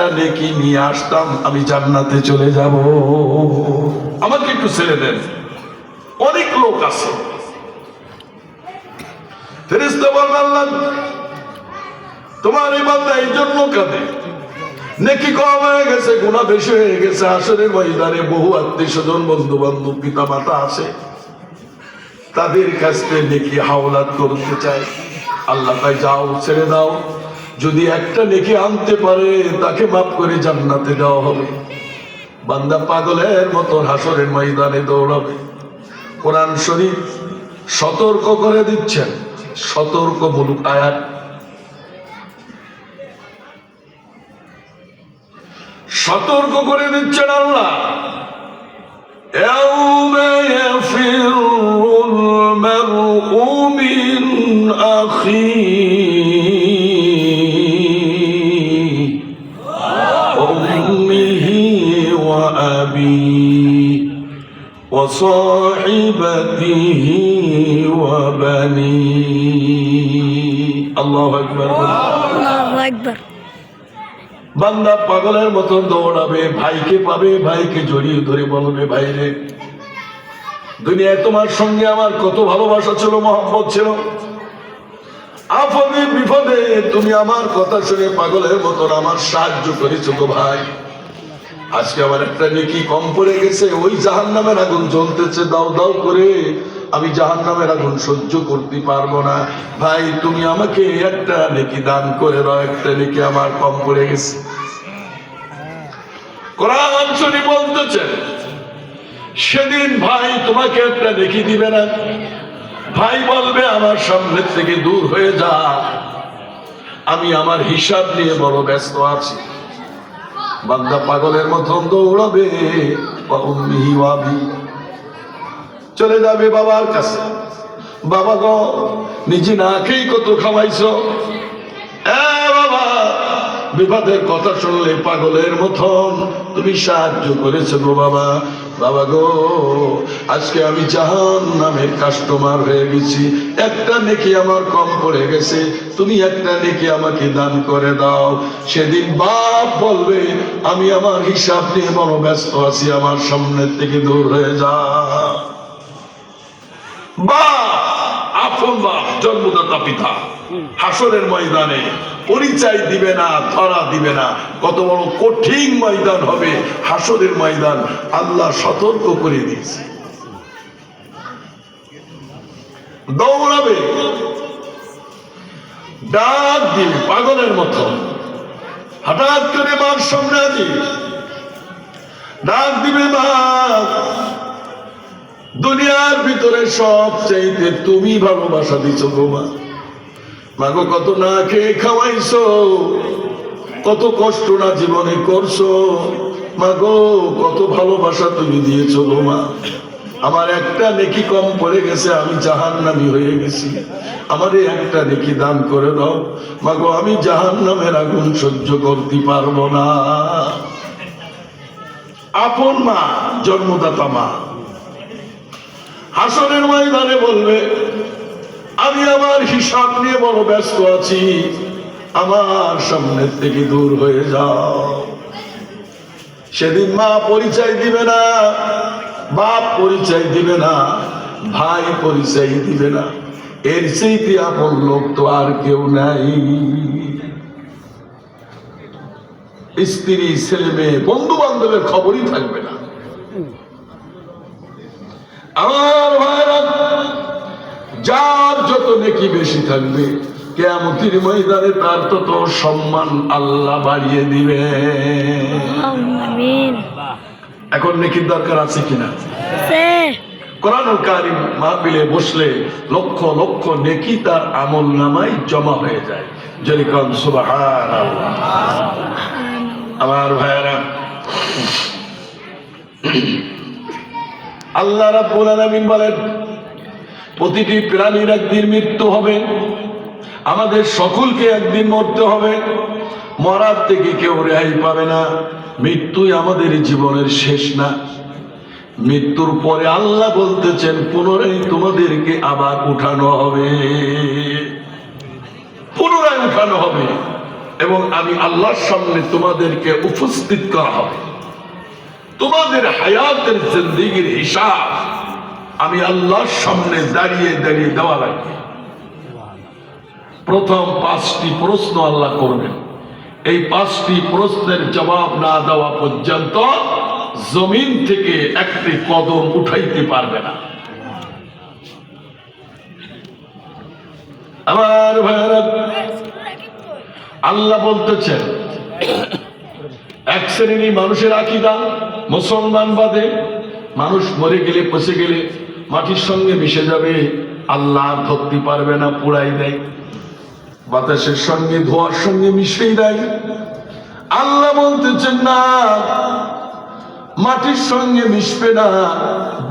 একটা নেকি নিয়ে আসতাম, আমি জান্নাতে চলে যাব। আমাকে একটু ছেড়ে দেন। অনেক লোক আছে, ফেরেশতা বলেন আল্লাহ তোমার এই বান্দা এই জন্য কাঁদে, নেকি কম হয়ে গেছে, গুনাহ বেশি হয়ে গেছে। হাসরের ময়দানে বহু আত্মীয় স্বজন, বন্ধু বান্ধব, পিতা মাতা আছে, তাদের কাছ থেকে নেকি হাওলাত করতে চায়। আল্লাহ তাই যাও, ছেড়ে দাও, যদি একটা নেকি আনতে পারে তাকে মাফ করে জান্নাতে দেওয়া হবে। বান্দা পাগলের মতো হাসরের ময়দানে দৌড়াবে। কোরআন শরীফ সতর্ক করে দিচ্ছেন, সতর্কমূলক আয়াত। সতর্ক করে দিচ্ছেন আল্লাহ, ইয়াউমা ইয়াফিরুল মারউ মিন আখিহি ওয়া উম্মিহি ওয়া আবিহি ওয়া সাহিবাতিহি ওয়া বানিহি। আল্লাহু আকবার, আল্লাহু আকবার। বান্দা পাগলের মতন দৌড়াবে, ভাইকে পাবে, ভাইকে জড়িয়ে ধরে বলবে, ভাই রে, দুনিয়ায় তোমার সঙ্গে আমার কত ভালোবাসা ছিল, মহব্বত ছিল, আপদে বিপদে তুমি আমার কথা শুনে পাগলের মতন আমার সাহায্য করেছো গো ভাই। আজকে আমার একটা নেকি কম পড়ে গেছে, ওই জাহান্নামের আগুন জ্বলতেছে দাও দাও করে, আমি জাহান্নামের আগুন সহ্য করতে পারবো না। ভাই তুমি আমাকে একটা নেকি দান করে দাও, একটা নেকি আমার কম পড়ে গেছে। কোরআন শরীফ বলতেছেন সেদিন ভাই তোমাকে একটা নেকি দিবে না, ভাই বলবে আমার সামনে থেকে দূর হয়ে যা, আমি আমার হিসাব নিয়ে বড় ব্যস্ত আছি। বান্দা পাগলের মতন দৌড়াবে, চলে যাবে বাবার কাছে, বাবা গো নিজে না খেয়ে কত খাওয়াইছো, বাবা বিপদের কথা শুনলে পাগলের মতন তুমি সাহায্য করেছো গো বাবা। বাবা গো আজকে আমি জাহান্নামের কাস্টমার হয়ে গেছি, একটা নেকি আমার কম পড়ে গেছে, তুমি একটা নেকি আমাকে দান করে দাও। সেদিন বাপ বলবে আমি আমার হিসাব নিয়ে বড় ব্যস্ত আছি, আমার সামনের থেকে দূর হয়ে যা। বাপ, আপন বাপ, জন্মদাতা পিতা হাসরের ময়দানে পরিচয় দিবে না, ধরা দিবে না। কত বড় কঠিন ময়দান হবে হাসরের ময়দান, আল্লাহ সতর্ক করে দিয়েছে। দৌড়াবে, ডাক দিবে পাগলের মতো, হঠাৎ করে মার সামনে দিবে, ডাক দিবে মা, দুনিয়ার ভিতরে সব চাইতে তুমি ভালোবাসা দিছো গো মা। মাগো কত না খেয়ে খাওয়াইছো, কত কষ্ট না জীবনে করছো, মাগো কত ভালোবাসা তুমি দিয়েছো গো মা। আমার একটা নেকি কম পড়ে গেছে, আমি জাহান্নামী হয়ে গেছি, আমারে একটা নেকি দান করে দাও মাগো, আমি জাহান্নামের আগুন সহ্য করতে পারবো না। আপন মা, জন্মদাতা মা হাসরের ময়দানে বলবে আমি আমার হিসাব নিয়ে বড় ব্যস্ত আছি, আমার সামনে থেকে দূর হয়ে যাও। সেদিন মা পরিচয় দিবে না, বাপ পরিচয় দিবে না, ভাই পরিচয় দিবে না, এর চাইতে আপন লোক তো আর কেউ নাই। স্ত্রী, ছেলে মেয়ে, বন্ধু বান্ধবের খবরই থাকবে না। আমার ভাইরা, যার যত নেকি বেশি থাকবে কিয়ামতের ময়দানে তার তত সম্মান আল্লাহ বাড়িয়ে দিবে। আমিন। এখন নেকির দরকার আছে কিনা? কোরআনুল কারীম মাহফিলে বসলে লক্ষ লক্ষ নেকি তার আমল নামায় জমা হয়ে যায়। যেরকম সুবহানাল্লাহ। আমার ভাইরা, আল্লাহ রাব্বুল আলামিন বলেন প্রতিটি প্রাণীর একদিন মৃত্যু হবে, আমাদের সকলকে একদিন মরতে হবে, মরার থেকে কেউ রেহাই পাবে না। মৃত্যুই আমাদের জীবনের শেষ না, মৃত্যুর পরে আল্লাহ বলতেছেন পুনরায় তোমাদেরকে আবার উঠানো হবে, পুনরায় উঠানো হবে। এবং আমি আল্লাহর সামনে তোমাদেরকে উপস্থিত করা হবে। তোমাদের হায়াতের জিন্দেগির হিসাব আমি আল্লাহর সামনে দাঁড়িয়ে দাঁড়িয়ে দেওয়া লাগবে। প্রথম 5টি প্রশ্ন আল্লাহ করবেন। এই 5টি প্রশ্নের জবাব না দেওয়া পর্যন্ত জমিন থেকে একটি কদম উঠাইতে পারবে না। আমার ভাইরা, আল্লাহ বলতেছেন এক শ্রেণী মানুষের আকীদা, মুসলমান বাদে মানুষ মরে গেলে পচে গেলে মাটির সঙ্গে মিশে যাবে, আল্লাহ ধরতে পারবে না, পুড়াই দেয়। বাতাসের সঙ্গে ধোঁয়ার সঙ্গে মিশিয়ে দেয়। আল্লাহ বলতেছেন না, মাটির সঙ্গে মিশবে না,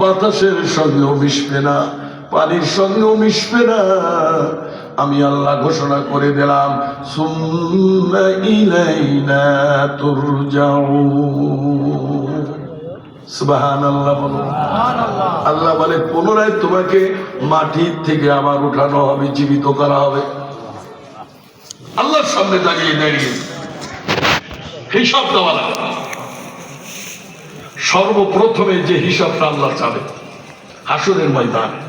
বাতাসের সঙ্গেও মিশবে না, পানির সঙ্গেও মিশবে না। আমি আল্লাহ ঘোষণা করে দিলাম, সুম্মা ইলাইনা তুরজাউন। সুবহানাল্লাহ বলো। আল্লাহ বলে পুনরায় তোমাকে মাটির থেকে আবার উঠানো হবে, জীবিত করা হবে। আল্লাহর সামনে দাঁড়িয়ে দাঁড়িয়ে হিসাব দেওয়া লাগবে। সর্বপ্রথমে যে হিসাবটা আল্লাহ চাবে হাসরের ময়দানে,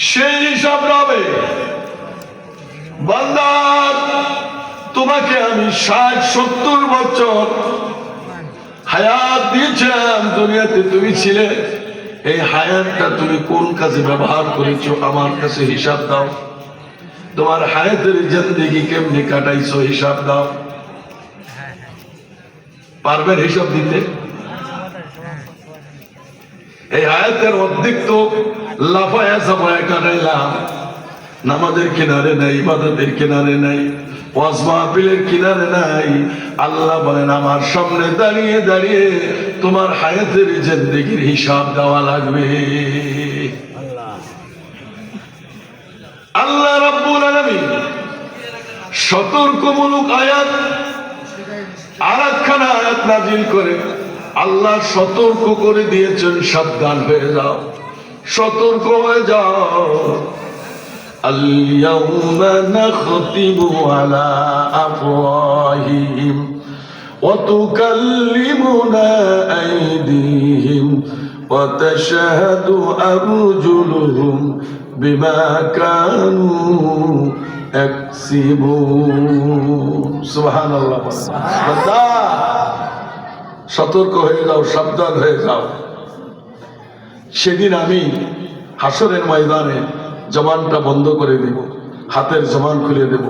সেই হিসাব হবে, বান্দা তোমাকে আমি 60-70 বছর হায়াত দিয়েছিলাম, দুনিয়াতে তুমি ছিলে, এই হায়াতটা তুমি কোন কাজে ব্যবহার করেছো আমার কাছে হিসাব দাও। তোমার হায়াতের জিন্দেগি কেমনে কাটাইছো হিসাব দাও। পারবেন হিসাব দিতে? এই হায়াতের অর্ধেক তো লাফায়া সাফায়া কাটাইলাম, নামাজের কিনারে নাই, ইবাদতের কিনারে নাই, ওয়াজ মাহফিলের কিনারে নাই। আল্লাহ বলেন আমার সামনে দাঁড়িয়ে দাঁড়িয়ে তোমার হায়াতের জিন্দেগির হিসাব দেওয়া লাগবে। আল্লাহ রাব্বুল আলামিন সতর্কমূলক আয়াত আরেকখানা আয়াত নাযিল করে আল্লাহ সতর্ক করে দিয়েছেন, সাবধান হয়ে যাও, সতর্ক হয়ে যাও। আল-ইয়াউমা নাখতিমু আলা আফওয়াহিহিম ওয়া তুকাল্লিমুনা আইদিহিম ওয়া তাশহাদু আরজুলুহুম বিমা কানু ইয়াকসিবুন। সুবহানাল্লাহ। বান্দা সতর্ক হয়ে যাও, সাবধান হয়ে যাও। সেদিন আমি হাসরের ময়দানে জবানটা বন্ধ করে দেব, হাতের জবান খুলে দেব,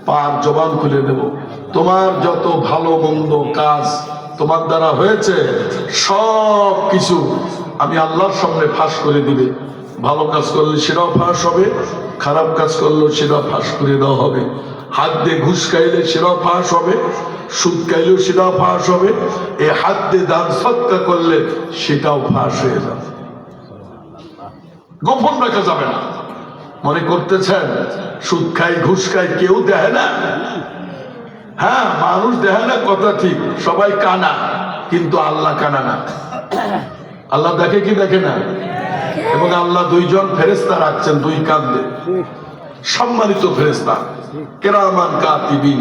পার জবান খুলে দেব। তোমার যত ভালো মন্দ কাজ তোমার দ্বারা হয়েছে সব কিছু আমি আল্লাহর সামনে ফাঁস করে দিবে। ভালো কাজ করলে সেটাও ফাঁস হবে, খারাপ কাজ করলেও সেটাও ফাঁস করে দেওয়া হবে। হাত দিয়ে ঘুষ খাইলে সেটাও ফাঁস হবে, সুদ খাইলেও সেটাও ফাঁস হবে। এই হাত দিয়ে দান সৎকা করলে সেটাও ফাঁস হয়ে যাবে, গোপন রাখা যাবে না। মনে করতেছেন সুদ খাই ঘুষ খাই কেউ দেখে না? হ্যাঁ, মানুষ দেখে না, কথা ঠিক, সবাই কানা, কিন্তু আল্লাহ কানা না। আল্লাহ দেখে কি দেখে না? এবং আল্লাহ 2 জন ফেরেশতা রাখছেন 2 কাঁধে, সম্মানিত ফেরেশতা, কিরামান কাতিবিন।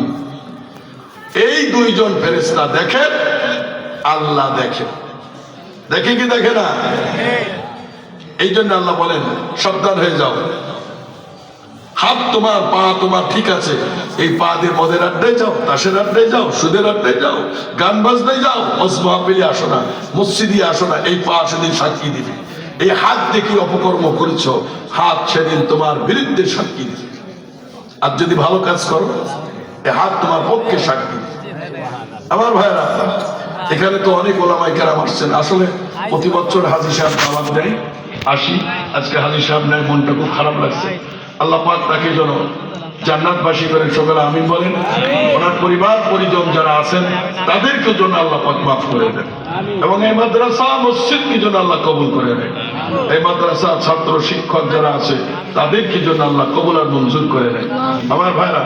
এই 2 জন ফেরেশতা দেখেন, আল্লাহ দেখেন। দেখে কি দেখে না? এই জন্য আল্লাহ বলেন সাবধান হয়ে যাও। হাত তোমার, পা তোমার ঠিক আছে, এই পা দিয়ে মদের আড্ডায় যাও, তাসের আড্ডায় যাও, সুদের আড্ডায় যাও, গান বাজনায় যাও, মাহফিলে আসো না, মসজিদে আসো না, এই পা সেদিন সাক্ষী দিবে। এই হাত দিয়ে কি অপকর্ম করেছো, হাত সেদিন তোমার বিরুদ্ধে সাক্ষী দিবে। আর যদি ভালো কাজ করো, এই হাত তোমার পক্ষে সাক্ষী দিবে। আমার ভাইরা, এখানে তো অনেক ওলামায়ে কেরাম আসছেন। আসলে প্রতি বছর হাজী সাহেব দাওয়াত দেয়, আসি। আজকে হাজী সাহেব নাই, মনটা খুব খারাপ লাগছে। আল্লাহ পাক তাকে যেন জান্নাতবাসী করেন, সকলে আমিন বলেন। ওনার পরিবার পরিজন যারা আছেন তাদেরকে যেন আল্লাহ পাক মাফ করে দেন, এবং এই মাদ্রাসা মসজিদকে যেন আল্লাহ কবুল করে নেন। এই মাদ্রাসা ছাত্র শিক্ষক যারা আছে তাদেরকে যেন আল্লাহ কবুল আর মঞ্জুর করে নেন। আমার ভাইরা,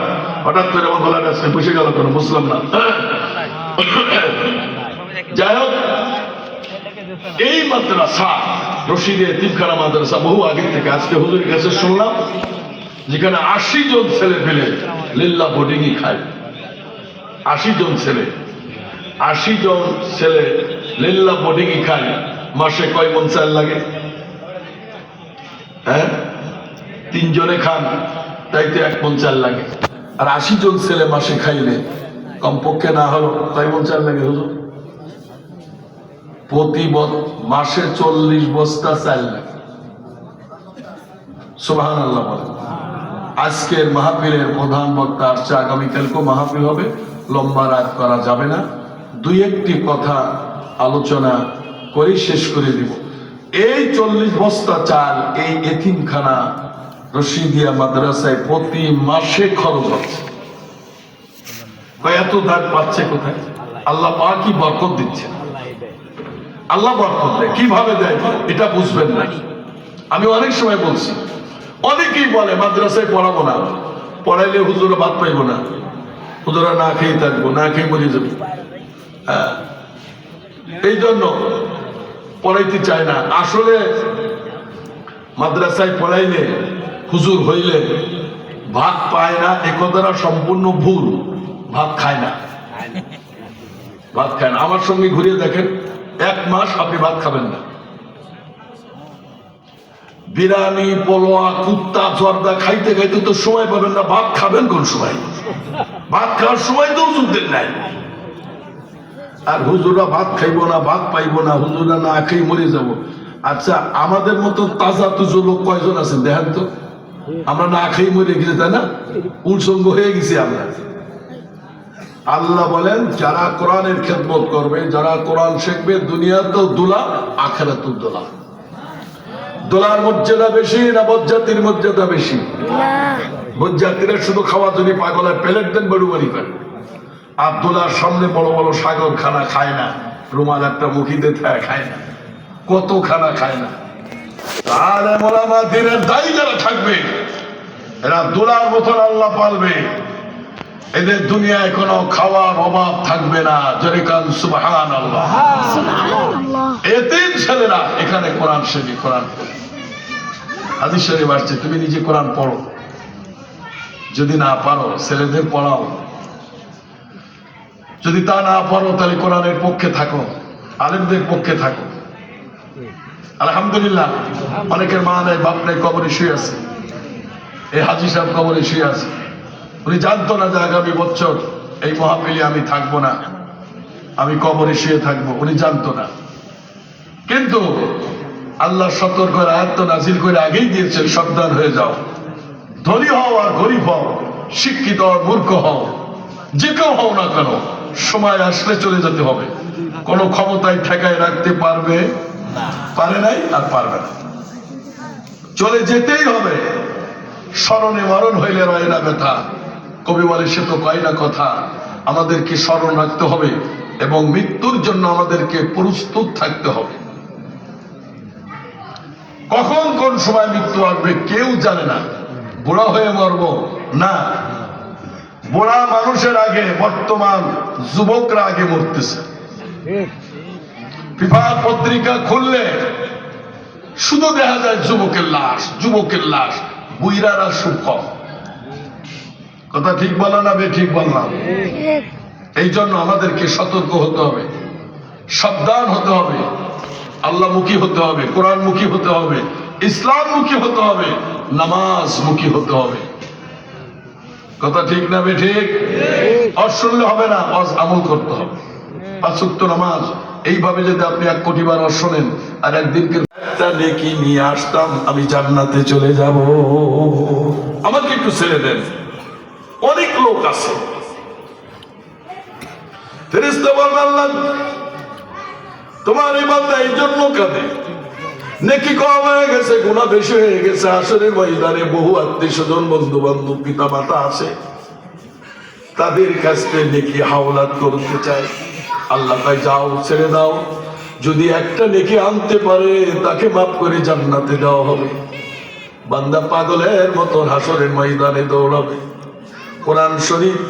হঠাৎ করে আমার গলার কাছে বসে গেল, কোনো বুঝলাম না। যাই হোক, এই মাদ্রাসা রশিদে এতিমখানা মাদ্রাসা বহু আগে থেকে, আজকে হুজুরের কাছে শুনলাম যেখানে 80 জন ছেলে পেলে লিল্লাহ বোর্ডিংই খায়। 80 জন ছেলে, 80 জন ছেলে লিল্লাহ বোর্ডিংই খায়। মাসে কয় মন চাল লাগে? হ্যাঁ, 3 জনে খান, তাইতে 1 মন চাল লাগে। আর 80 জন ছেলে মাসে খাইলে কমপক্ষে না হলো কয় মন চাল লাগে হুজুর? প্রতি মাসে 40 বস্তা চাল লাগে। সুবহানাল্লাহ বলেন। আজকের মাহফিলের প্রধান বক্তা আসছে, আগামীকালকেও মাহফিল হবে, লম্বা রাত করা যাবে না। 2-1টি কথা আলোচনা করে শেষ করে দিব। এই 40 বস্তা চাল এই এতিমখানা রশিদিয়া মাদ্রাসায় প্রতি মাসে খরচ হচ্ছে। এত দাগ পাচ্ছে কোথায়? আল্লাহ পাকই বরকত দিচ্ছে। আল্লাহ বরকত দেয়, কিভাবে দেয় এটা বুঝবেন না। আমি অনেক সময় বলছি, অনেকেই বলে মাদ্রাসায় পড়াবো না, পড়াইলে হুজুরা ভাত পাইবো না, হুজুরা না খেয়ে থাকবো, না খেয়ে মরে যাবো। হ্যাঁ, এই জন্য পড়াইতে চায় না। আসলে মাদ্রাসায় পড়াইলে হুজুর হইলে ভাত পায় না, এ কথাটা সম্পূর্ণ ভুল। ভাত খায় না, ভাত খায় না। আমার সঙ্গে ঘুরিয়ে দেখেন, 1 মাস আপনি ভাত খাবেন না। বিরিয়ানি, পোলোয়া, কুত্তা, জর্দা খাইতে খাইতে তো সময় পাবেন না, ভাত খাবেন কোন সময়? ভাত খাওয়ার সময় তো হুজুরদের নাই। আর হুজুরা ভাত খাইবো না, ভাত পাইবো না, হুজুরা না খেয়ে মরে যাব। আচ্ছা, আমাদের মতো তাজা তুজো লোক কয়জন আছেন দেখেন তো? আমরা না খেয়ে মরে গেছি, তাই না? উৎসঙ্গ হয়ে গেছি আমরা। আল্লাহ বলেন, যারা কোরআনের খেদমত করবে, যারা কোরআন শিখবে, দুনিয়াতেও দোলা, আখিরাতেও দোলা। দোলার মর্যাদা বেশি না বজ্জাতির মর্যাদা বেশি? বজ্জাতিরা শুধু খাওয়া যদি পাগলের প্লেট দেন বড় বাড়ি করে। আর দোলার সামনে বড় বড় সাগর খানা খায় না, রুমাল একটা মুখিতে খায় না, কত খানা খায় না। তাহলে মোলামা দিনের দায়ী যারা থাকবে, এরা দোলার মতন আল্লাহ পালবে। এদের দুনিয়ায় কোনো খাওয়ার অভাব থাকবে না। জোরে কান সুবহানাল্লাহ। এতিম ছেলেরা এখানে কোরআন শেখে, কোরআন পড়ে। হাদিস শরীফ আসছে, তুমি নিজে কোরআন পড়ো, যদি না পারো ছেলেদের পড়াও, যদি তা না পারো তাহলে কোরআনের পক্ষে থাকো, আলেমদের পক্ষে থাকো। আলহামদুলিল্লাহ, অনেকের মা নাই, বাপ নাই, কবরে শুয়ে আছে। এই হাজী সাহেব কবরে শুয়ে আছে। উনি জানতো না যে আগামী বছর এই মাহফিলে আমি থাকবো না, আমি কবরে শুয়ে থাকবো, উনি জানতো না। কিন্তু আল্লাহ সতর্ক করে আয়াত নাজিল করে আগেই দিয়েছেন, সাবধান হয়ে যাও। ধনী হও আর গরিব হও, শিক্ষিত আর মূর্খ হও, যে কেউ হও না কেন, সময় আসলে চলে যেতে হবে। কোনো ক্ষমতায় ঠেকায় রাখতে পারবে? পারে নাই আর পারবে না, চলে যেতেই হবে। স্মরণে মরণ হইলে রয় না ব্যথা, কবি বলে সে তো কয় না কথা। আমাদেরকে স্মরণ রাখতে হবে এবং মৃত্যুর জন্য আমাদেরকে প্রস্তুত থাকতে হবে। কখন কোন সময় মৃত্যু আসবে কেউ জানে না। বুড়া হয়ে মরবো না, বুড়া মানুষের আগে বর্তমান যুবকরা আগে মরতেছে। ফিফার পত্রিকা খুললে শুধু দেখা যায় যুবকের লাশ, যুবকের লাশ, বুইরারা সুখ। কথা ঠিক বলা না বে ঠিক বললাম? এই জন্য আমাদেরকে সতর্ক হতে হবে, সাবধান হতে হবে, আল্লাহমুখী হতে হবে, কোরআনমুখী হতে হবে, ইসলামমুখী হতে হবে, নামাজমুখী হতে হবে। কথা ঠিক না বে ঠিক? আর শুনলে হবে না, আজ আমল করতে হবে। 5 ওয়াক্ত নামাজ এইভাবে যদি আপনি 1 কোটি বার শোনেন, আর একদিনকে একটা নেকি নিয়ে আসতাম, আমি জান্নাতে চলে যাব। আমাকে একটু ছেড়ে দেন। অনেক লোক আছে, ফেরেশতা বলেন, আল্লাহ তোমার এই বান্দা এই জন্য কাঁদে, নেকি কম হয়ে গেছে, গুনাহ বেশি হয়ে গেছে। হাসরের ময়দানে বহু আত্মীয় স্বজন, বন্ধু বান্ধব, পিতা মাতা আছে, তাদের কাছ থেকে নেকি হাওলাত করতে চায়। আল্লাহ তাই যাও, ছেড়ে দাও। যদি একটা নেকি আনতে পারে তাকে মাফ করে জান্নাতে দেওয়া হবে। বান্দা পাগলের মতন হাসরের ময়দানে দৌড়াবে। কোরআন শরীফ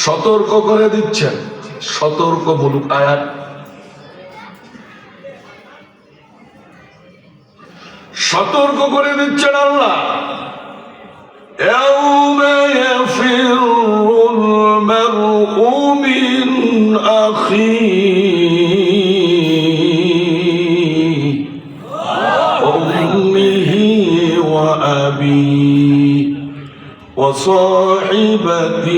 সতর্ক করে দিচ্ছেন, সতর্কমূলক আয়াত। সতর্ক করে দিচ্ছেন আল্লাহ, ইয়াউমা ইয়াফিরু من أخيه وأمه وأبيه وصاحبته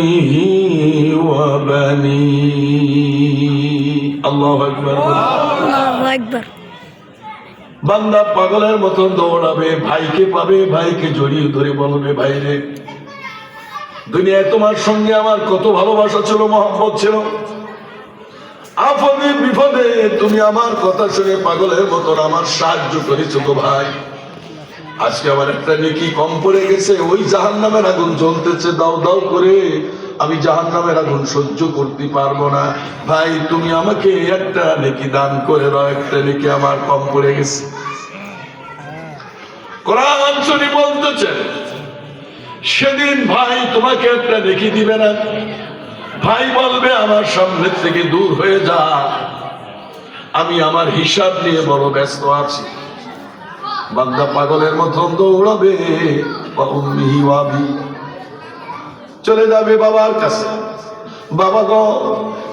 وبنيه الله أكبر আল্লাহু আকবার। বান্দা পাগলের মতন দৌড়াবে, ভাইকে পাবে, ভাইকে জড়িয়ে ধরে বলবে, ভাই রে, দুনিয়ায় তোমার সঙ্গে আমার কত ভালোবাসা ছিল, মহব্বত ছিল, আপদে বিপদে তুমি আমার কথা শুনে পাগলের মতন আমার সাহায্য করেছো গো ভাই। আজকে আমার একটা নেকি কম পড়ে গেছে, ওই জাহান্নামের আগুন জ্বলতেছে দাও দাও করে, আমি জাহান্নামের আগুন সহ্য করতে পারবো না। ভাই তুমি আমাকে একটা নেকি দান করে দাও, একটা নেকি আমার কম পড়ে গেছে। কোরআন শরীফ বলতেছে সেদিন ভাই তোমাকে একটা নেকি দিবে না, ভাই বলবে আমার সামনে থেকে দূর হয়ে যা, আমি আমার হিসাব নিয়ে বড় ব্যস্ত আছি। বান্দা পাগলের মতন দৌড়াবে, চলে যাবে বাবার কাছে, বাবা গো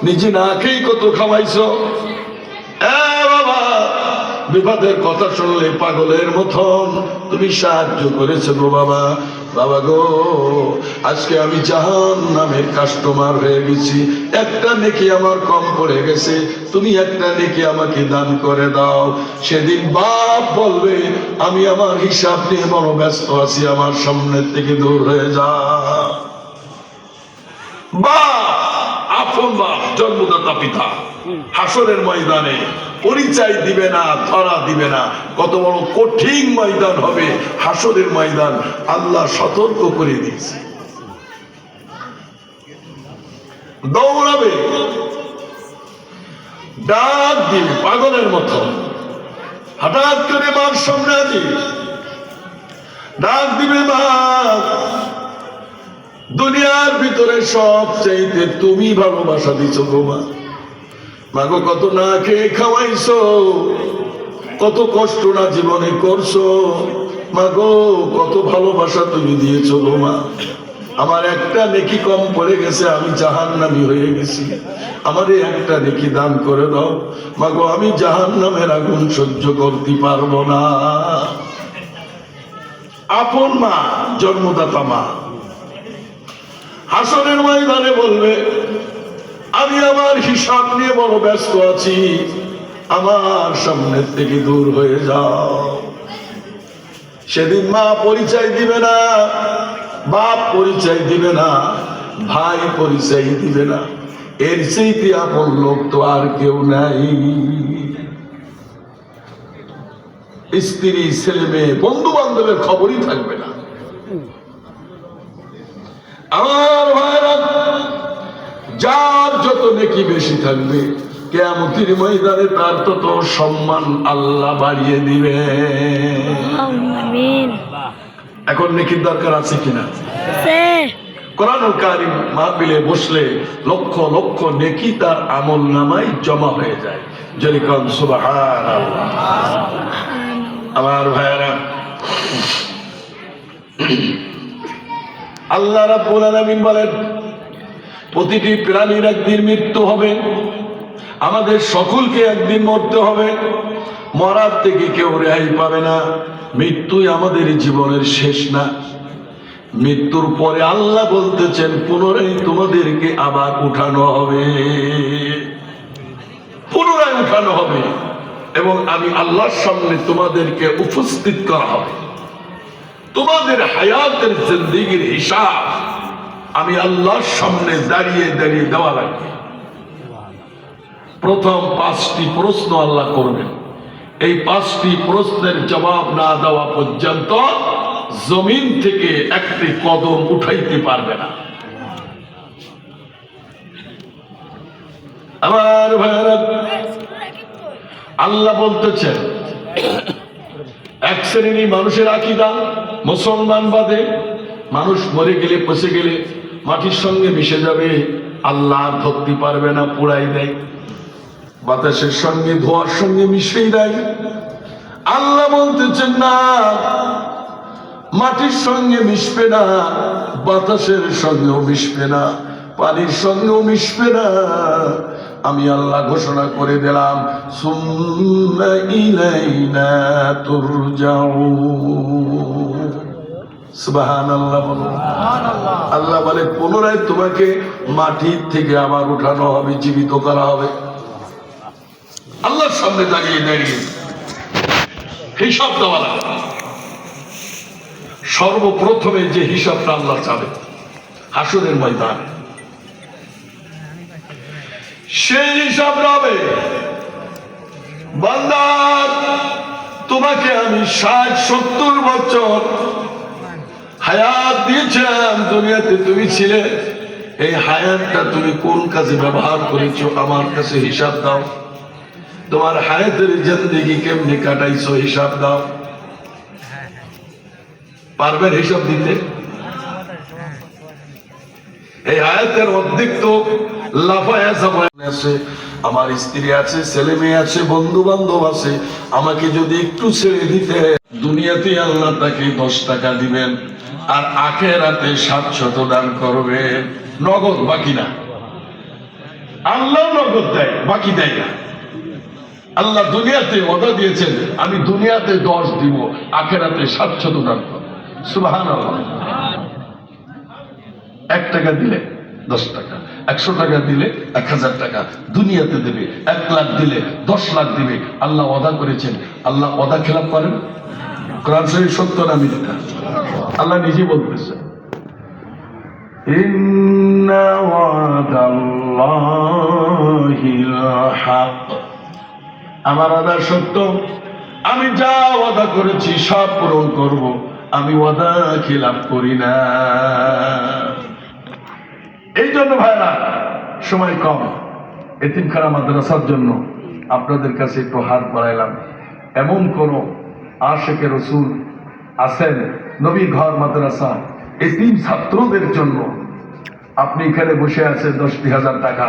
নিজে না খেয়ে কত খাওয়াইছো, বাবা বিপদের কথা শুনলে পাগলের মতন তুমি সাহায্য করেছো গো বাবা, বাবা গো আজকে আমি জাহান্নামের কাস্টমার হয়ে গেছি, একটা নেকি আমার কম পড়ে গেছে, তুমি একটা নেকি আমাকে দান করে দাও। সেদিন বাপ বলবে আমি আমার হিসাব নিয়ে বড় ব্যস্ত আছি, আমার সামনের থেকে দূর হয়ে যা। বাপ, আপন বাপ, জন্মদাতা পিতা হাসরের ময়দানে পরিচয় দিবে না, ধরা দিবে না। কত বড় কঠিন ময়দান হবে হাসরের ময়দান, আল্লাহ সতর্ক করে দিয়েছে। দৌড়াবে, ডাক দিবে পাগলের মতো, হঠাৎ করে মার সামনে দিবে, ডাক দিবে মা, দুনিয়ার ভিতরে সব চাইতে তুমি ভালোবাসা দিছো গো মা, মাগো কত না খেয়ে খাওয়াইছো, কত কষ্ট না জীবনে করছো, মাগো কত ভালোবাসা তুমি দিয়েছো গো মা, আমার একটা নেকি কম পড়ে গেছে, আমি জাহান্নামী হয়ে গেছি, আমারে একটা নেকি দান করে দাও মাগো, আমি জাহান্নামের আগুন সহ্য করতে পারবো না। আপন মা, জন্মদাতা মা হাসরের ময়দানে বলবে আমি আমার হিসাব নিয়ে বড় ব্যস্ত আছি, আমার সামনের থেকে দূর হয়ে যাও। সেদিন মা পরিচয় দিবে না, বাপ পরিচয় দিবে না, ভাই পরিচয় দিবে না, এর চাইতে আপন লোক তো আর কেউ নাই। স্ত্রী, ছেলে মেয়ে, বন্ধু বান্ধবের খবরই থাকবে না। আমার ভাইরা, যার যত নেকি বেশি থাকবে কিয়ামতের ময়দানে তার তত সম্মান আল্লাহ বাড়িয়ে দিবে। আমিন। এখন নেকির দরকার আছে কিনা? কোরআনুল কারীম মাহফিলে বসলে লক্ষ লক্ষ নেকি তার আমল নামায় জমা হয়ে যায়। যেরকম সুবহানাল্লাহ। আমার ভাইরা, আল্লাহ রাব্বুল আলামিন বলেন প্রতিটি প্রাণীর একদিন মৃত্যু হবে, আমাদের সকলকে একদিন মরতে হবে, মরার থেকে কেউ রেহাই পাবে না। মৃত্যুই আমাদের জীবনের শেষ না, মৃত্যুর পরে আল্লাহ বলতেছেন পুনরায় তোমাদেরকে আবার উঠানো হবে, পুনরায় উঠানো হবে এবং আমি আল্লাহর সামনে তোমাদেরকে উপস্থিত করা হবে। তোমাদের হায়াতের জিন্দেগির হিসাব আমি আল্লাহর সামনে দাঁড়িয়ে দাঁড়িয়ে দেওয়া লাগবে। প্রথম 5টি প্রশ্ন আল্লাহ করবেন, এই 5টি প্রশ্নের জবাব না দেওয়া পর্যন্ত জমিন থেকে একটি কদম উঠাইতে পারবে না। আমার ভাইরা, আল্লাহ বলতেছেন এক শ্রেণী মানুষের আকীদা, মুসলমান বাদে মানুষ মরে গেলে পচে গেলে মাটির সঙ্গে মিশে যাবে, আল্লাহ ধরতে পারবে না, পুড়াই দেয়, বাতাসের সঙ্গে ধোঁয়ার সঙ্গে মিশিয়ে দেয়। আল্লাহ বলতেছেন না, মাটির সঙ্গে মিশবে না, বাতাসের সঙ্গেও মিশবে না, পানির সঙ্গেও মিশবে না। আমি আল্লাহ ঘোষণা করে দিলাম, সুম্মা ইলাইনা তুরজাউন। সুবহানাল্লাহ বলো। আল্লাহ বলে পুনরায় তোমাকে মাটির থেকে আবার উঠানো হবে, জীবিত করা হবে। আল্লাহর সামনে দাঁড়িয়ে দাঁড়িয়ে হিসাব দেওয়া লাগবে। সর্বপ্রথমে যে হিসাবটা আল্লাহ চাবে হাসরের ময়দান, সেই হিসাব হবে, বান্দা তোমাকে আমি 60-70 বছর হায়াত দিয়েছিলাম, দুনিয়াতে তুমি ছিলে, এই হায়াতটা তুমি কোন কাজে ব্যবহার করেছো আমার কাছে হিসাব দাও। তোমার হায়াতের জিন্দেগি কেমনি কাটাইছো হিসাব দাও। পারবেন হিসাব দিতে? এই হায়াতের অর্ধেক তো লাফায় আছে, আমার স্ত্রী আছে, ছেলে মেয়ে আছে, বন্ধু বান্ধব আছে, আমাকে যদি একটু ছেড়ে দিতে, দুনিয়াতে আল্লাহ তাকে 10 টাকা দিবেন আর আখিরাতে 700 দান করবেন, নগদ, বাকি না। আল্লাহ নগদ দেয়, বাকি দেয় না। আল্লাহ দুনিয়াতে ওয়াদা দিয়েছেন, আমি দুনিয়াতে 10 দিব, আখিরাতে 700 দান করব। সুবহানাল্লাহ। 1 টাকা দিলে 10 টাকা, 100 টাকা দিলে 1000 টাকা দুনিয়াতে দেবে, 1 লাখ দিলে 10 লাখ দিবে। আল্লাহ ওয়াদা করেছেন। আল্লাহ ওয়াদা খেলাপ করেন? কোরআন শরীফ সত্য না মিথ্যা? আল্লাহ নিজে বলতেছে, ইন্না ওয়াদাল্লাহিল হক। আমার ওয়াদা সত্য, আমি যা ওয়াদা করেছি সব পূরণ করব, আমি ওয়াদা খেলাপ করি না। এই জন্য ভাইরা, সময় কম, এতিমখানা মাদ্রাসার জন্য আপনাদের কাছে একটু হাত বাড়াইলাম। এমন কোন আশিকে রাসূল আছেন, নবী ঘর মাদ্রাসা এতিম ছাত্রদের জন্য আপনি এখানে বসে আছেন, 10,000 টাকা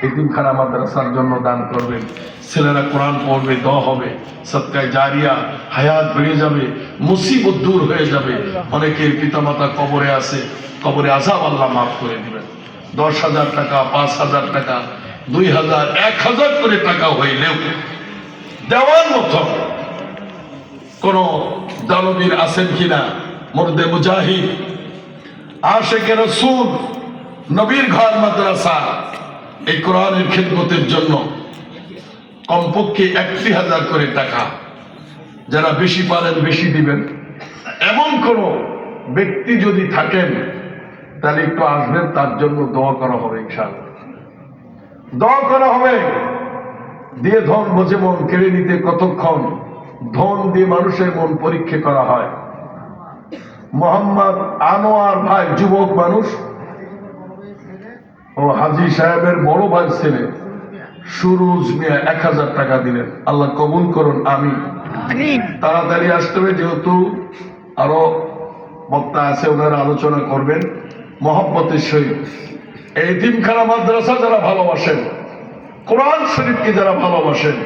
এতিমখানা মাদ্রাসার জন্য দান করবেন, ছেলেরা কোরআন পড়বে, দোয়া হবে, সদকায়ে জারিয়া, হায়াত বেড়ে যাবে, মুসিবত দূর হয়ে যাবে। অনেকের পিতামাতা কবরে আছে, কবরে আযাব আল্লাহ মাফ করে দিবেন। 10,000 টাকা, 5,000 টাকা, 2,000, 1,000 করে টাকা হইলেও দেওয়ার মতো কোন দানবীর আছেন কিনা? মুর্দে মুজাহিদ, আশিকে রাসূল, নবীর ঘর মাদ্রাসা এই কোরআনের খিদমতের জন্য কমপক্ষে 1,000 করে টাকা, যারা বেশি পারেন বেশি দিবেন। এমন কোন ব্যক্তি যদি থাকেন তাহলে একটু আসবেন, তার জন্য দোয়া করা হবে ইনশাআল্লাহ। দোয়া করা হবে। দিয়ে ধন বোঝে মন কেড়ে নিতে কতক্ষণ, ধন দিয়ে মানুষের মন পরীক্ষা করা হয়। মোহাম্মদ আনোয়ার ভাই, যুবক মানুষ, ও হাজী সাহেবের বড় ভাই ছেলে সুরুজ মিয়া 1,000 টাকা দিলেন। আল্লাহ কবুল করুন, আমি তাড়াতাড়ি আসতে হবে, যেহেতু আরো বক্তা আছে, ওনারা আলোচনা করবেন মহব্বতের সহিত। এই এতিমখানা মাদ্রাসা যারা ভালোবাসেন, কোরআন শরীফকে যারা ভালোবাসেন,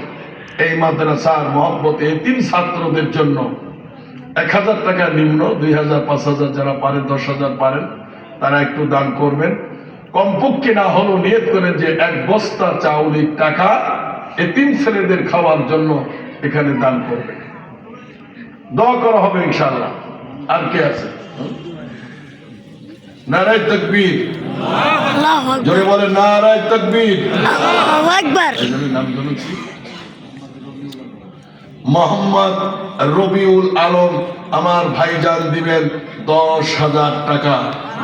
এই মাদ্রাসার মহব্বতে এতিম ছাত্রদের জন্য 1,000 টাকা নিম্ন, 2,000, 5,000 যারা পারেন, 10,000 পারেন, তারা একটু দান করবেন। কমপক্ষে না হলো নিয়ত করেন যে 1 বস্তা চাউলের টাকা এতিম ছেলেদের খাওয়ার জন্য এখানে দান করবেন। দোয়া করা হবে ইনশাআল্লাহ। আর কে আছে? নারায়ে তাকবীর, আল্লাহু আকবার, জোরে বলেন নারায়ে তাকবীর। আল্লাহু আকবার। এজন্য নাম জানেন মোহাম্মদ রবিউল আলম, আমার ভাইজান দিবেন 10,000 টাকা।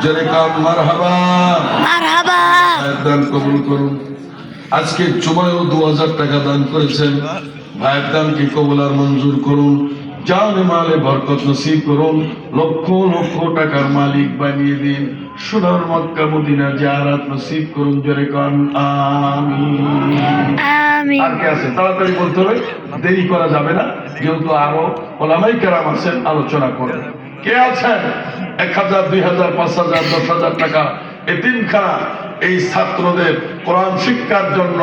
জোরে কাম মারহাবা, মারহাবা। দান কবুল করুন। আজকে জুমায়ও 2,000 টাকা দান করেছেন, ভাইয়ের দানকে কবুল আর মঞ্জুর করুন। জানে মালে বরকত নসিব করুন, লক্ষ লক্ষ টাকার মালিক বানিয়ে দিন। সোনার মক্কা মদিনা জিয়ারত নসিব করুন। জোরে কান আমিন। আমিন। আর কে আছে? তাড়াতাড়ি বলতে হবে, দেরি করা যাবে না, যেহেতু আরো ওলামায়ে কেরাম আছেন, আলোচনা করবেন। কে আছেন? 1,000, 2,000, 5,000, 10,000 টাকা এতিমখানা এই ছাত্রদের কোরআন শিক্ষার জন্য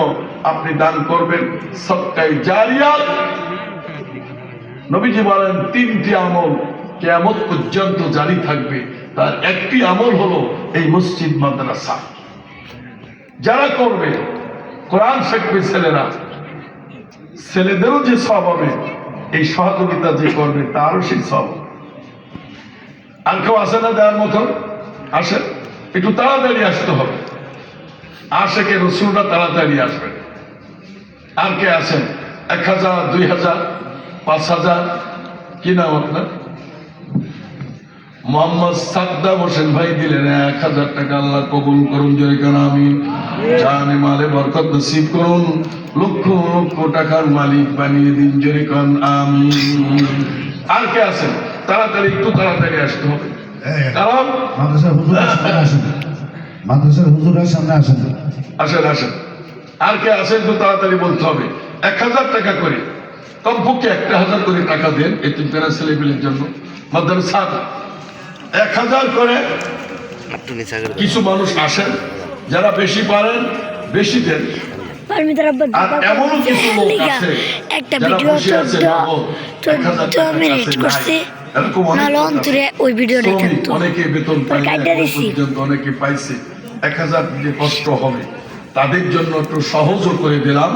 আপনি দান করবেন। সদকায়ে জারিয়া, নবীজি বলেন 3টি আমল কিয়ামত পর্যন্ত জারি থাকবে, তার একটি আমল হলো এই মসজিদ মাদ্রাসা। যারা করবে কোরআন শিখবে ছেলেরা, ছেলেদেরও যে সব হবে, এই সহযোগিতা যে করবে তারও সেই সব। আর কেউ আসে না দেওয়ার মতন? আসেন, একটু তাড়াতাড়ি আসতে হবে। আশেকে রসুলটা তাড়াতাড়ি আসবেন। আর কে আছেন? 1000, 2000, 5000? কি নাম আপনার? মোহাম্মদ সাদ্দাম হোসেন ভাই দিলেন 1000 টাকা। আল্লাহ কবুল করুন, জোরে কেন আমি জানে মালে বরকত নসিব করুন, লক্ষ লক্ষ টাকার মালিক বানিয়ে দিন, জোরে কেন আমি। আর কে আছেন? তাড়াতাড়ি, একটু তাড়াতাড়ি আসতে হবে, কারণ মাদ্রাসার হুজুরের সামনে আসেন, মাদ্রাসার হুজুরের সামনে আসেন। আসেন আসেন। আর কে আসেন? একটু তাড়াতাড়ি বলতে হবে। 1000 টাকা করে, কমপক্ষে 1000 করে টাকা দেন এতিমখানা ছেলেপিলের জন্য। মাদ্রাসা 1000 করে। কিছু মানুষ আসেন, যারা বেশি পারেন বেশি দেন। আর এমনও কিছু লোক আছে একটা যারা ভিডিও বসে আছে, নগদ 1000 টাকা মিনিট কাছে করছে, নাই। এরকম অনেক নাহলে লোক আছে। অন্তরে ওই ভিডিওটা শ্রমিক, থাকতো। অনেকে বেতন পায় না, কাইটা এখন দিছি। পর্যন্ত অনেকে পাইছে। 1000 দিলে কষ্ট হবে, তাদের জন্য একটু সহজও করে দিলাম।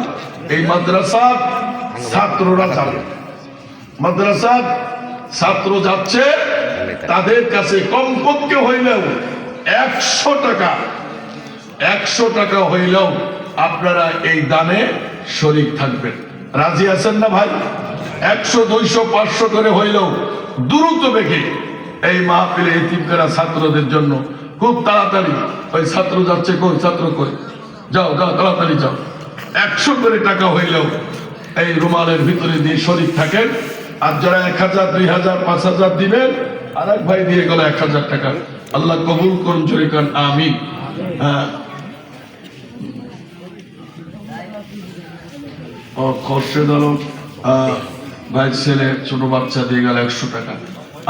এই মাদ্রাসার ছাত্ররা যাবে, মাদ্রাসার ছাত্র যাচ্ছে, তাদের কাছে কমপক্ষে হইলেও 100 টাকা, 100 টাকা হইলেও আপনারা এই দানে শরীক থাকবেন। রাজি আছেন না ভাই? 100, 200, 500 করে হইলেও দ্রুত বেগে এই মাহফিলে এতিমখানা ছাত্রদের জন্য খুব তাড়াতাড়ি। ওই ছাত্র যাচ্ছে, কই ছাত্র কই, যাও যাও তাড়াতাড়ি যাও। 100 করে টাকা হইলেও এই রুমালের ভিতরে দিয়ে শরীক থাকেন। আর যারা 1000, 2000, 5000 দিবেন, আর এক ভাই দিয়ে গেল 1000 টাকা। আল্লাহ কবুল করুন, জোরে কান আমিন। হ্যাঁ, ও খরচে ধরো ভাই ছেলে ছোট বাচ্চা দিয়ে গেল 100 টাকা।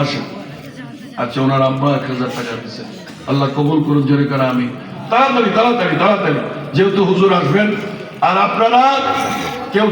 আসেন। আচ্ছা, ওনার আব্বা 1000 টাকা দিচ্ছে। আল্লাহ কবুল করুন, জোরে কান আমিন। তাড়াতাড়ি তাড়াতাড়ি তাড়াতাড়ি, যেহেতু হুজুর আসবেন। আর আপনারা কেউ